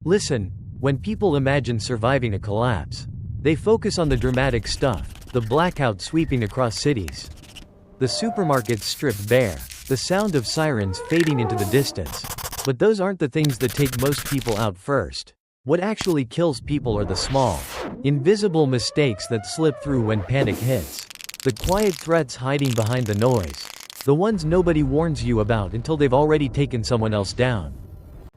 Listen, when people imagine surviving a collapse, they focus on the dramatic stuff, the blackout sweeping across cities, the supermarkets stripped bare, the sound of sirens fading into the distance. But those aren't the things that take most people out first. What actually kills people are the small, invisible mistakes that slip through when panic hits. The quiet threats hiding behind the noise. The ones nobody warns you about until they've already taken someone else down.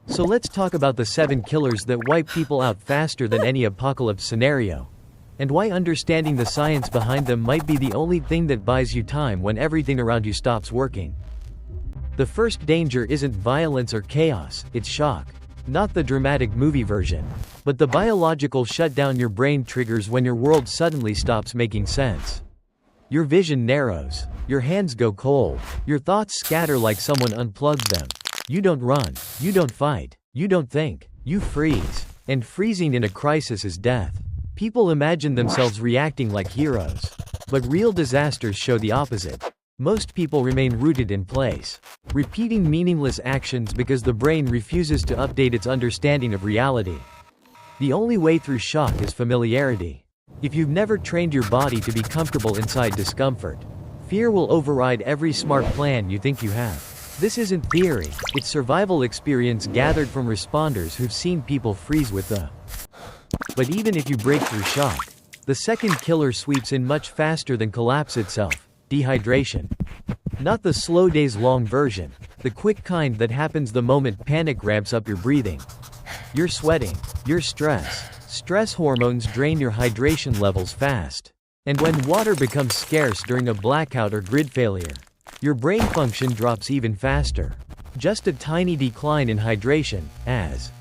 So let's talk about the 7 killers that wipe people out faster than any apocalypse scenario, and why understanding the science behind them might be the only thing that buys you time when everything around you stops working. The first danger isn't violence or chaos, it's shock. Not the dramatic movie version, but the biological shutdown your brain triggers when your world suddenly stops making sense. Your vision narrows, your hands go cold, your thoughts scatter like someone unplugged them. You don't run, you don't fight, you don't think, you freeze. And freezing in a crisis is death. People imagine themselves reacting like heroes, but real disasters show the opposite. Most people remain rooted in place, repeating meaningless actions because the brain refuses to update its understanding of reality. The only way through shock is familiarity. If you've never trained your body to be comfortable inside discomfort, fear will override every smart plan you think you have. This isn't theory, it's survival experience gathered from responders who've seen people freeze with the. But even if you break through shock, the second killer sweeps in much faster than collapse itself: dehydration. Not the slow days-long version, the quick kind that happens the moment panic ramps up your breathing. You're sweating, you're stress hormones drain your hydration levels fast. And when water becomes scarce during a blackout or grid failure, your brain function drops even faster. Just a tiny decline in hydration, as.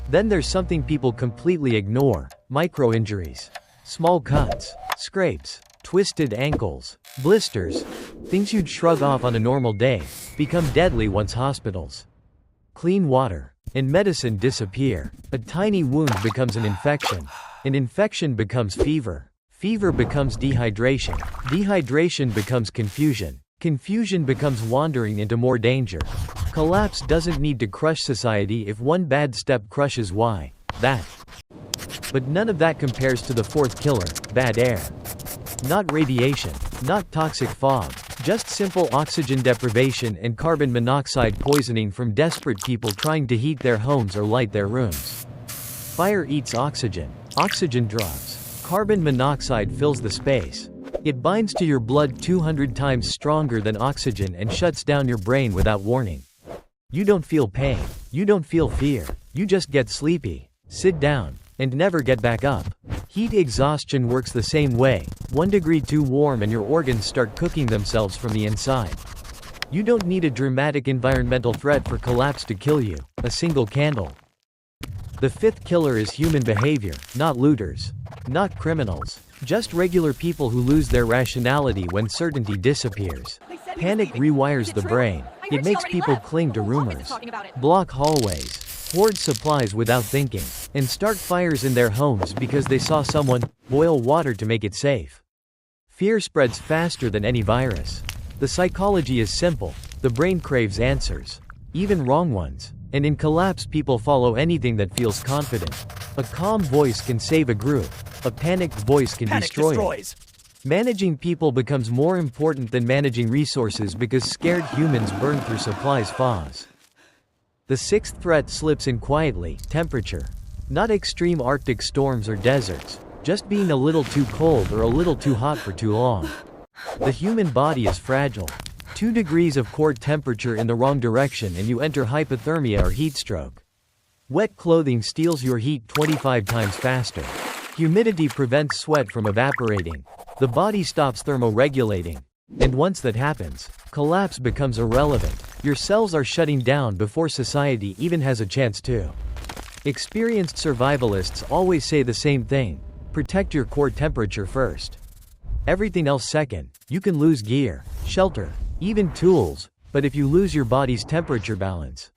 Then there's something people completely ignore: micro-injuries. Small cuts, scrapes, twisted ankles, blisters. Things you'd shrug off on a normal day become deadly once hospitals, clean water, and medicine disappear. A tiny wound becomes an infection. An infection becomes fever. Fever becomes dehydration. Dehydration becomes confusion. Confusion becomes wandering into more danger. Collapse doesn't need to crush society if one bad step crushes that. But none of that compares to the fourth killer: bad air. Not radiation, not toxic fog, just simple oxygen deprivation and carbon monoxide poisoning from desperate people trying to heat their homes or light their rooms. Fire eats oxygen. Oxygen drops. Carbon monoxide fills the space. It binds to your blood 200 times stronger than oxygen and shuts down your brain without warning. You don't feel pain. You don't feel fear. You just get sleepy, sit down, and never get back up. Heat exhaustion works the same way: 1 degree too warm and your organs start cooking themselves from the inside. You don't need a dramatic environmental threat for collapse to kill you: a single candle. The fifth killer is human behavior, not looters, not criminals, just regular people who lose their rationality when certainty disappears. Panic rewires the brain. It makes people cling to rumors, block hallways, hoard supplies without thinking, and start fires in their homes because they saw someone boil water to make it safe. Fear spreads faster than any virus. The psychology is simple: the brain craves answers, even wrong ones. And in collapse, people follow anything that feels confident. A calm voice can save a group. A panicked voice can destroy it. Managing people becomes more important than managing resources because scared humans burn through supplies fast. The sixth threat slips in quietly: temperature. Not extreme Arctic storms or deserts, just being a little too cold or a little too hot for too long. The human body is fragile. 2 degrees of core temperature in the wrong direction and you enter hypothermia or heat stroke. Wet clothing steals your heat 25 times faster. Humidity prevents sweat from evaporating. The body stops thermoregulating. And once that happens, collapse becomes irrelevant. Your cells are shutting down before society even has a chance to. Experienced survivalists always say the same thing: protect your core temperature first. Everything else second. You can lose gear, shelter, even tools, but if you lose your body's temperature balance.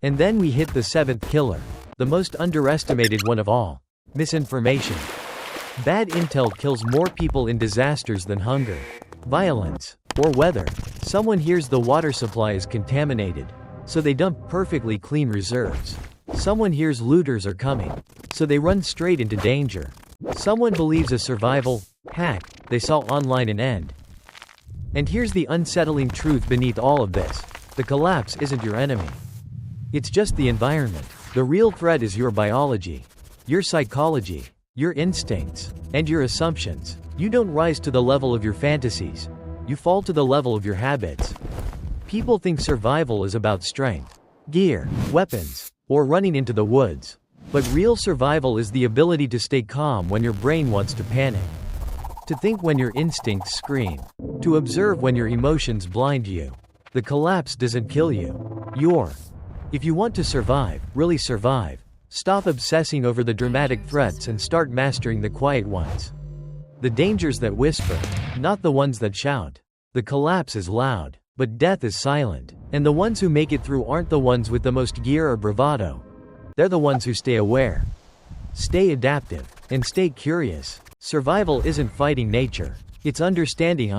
And then we hit the seventh killer, the most underestimated one of all: misinformation. Bad intel kills more people in disasters than hunger, violence, or weather. Someone hears the water supply is contaminated, so they dump perfectly clean reserves. Someone hears looters are coming, so they run straight into danger. Someone believes a survival hack they saw online and end. And here's the unsettling truth beneath all of this. The collapse isn't your enemy. It's just the environment. The real threat is your biology, your psychology, your instincts, and your assumptions. You don't rise to the level of your fantasies. You fall to the level of your habits. People think survival is about strength, gear, weapons, or running into the woods. But real survival is the ability to stay calm when your brain wants to panic. To think when your instincts scream. To observe when your emotions blind you. The collapse doesn't kill you. If you want to survive, really survive, stop obsessing over the dramatic threats and start mastering the quiet ones. The dangers that whisper, not the ones that shout. The collapse is loud, but death is silent. And the ones who make it through aren't the ones with the most gear or bravado. They're the ones who stay aware, stay adaptive, and stay curious. Survival isn't fighting nature. It's understanding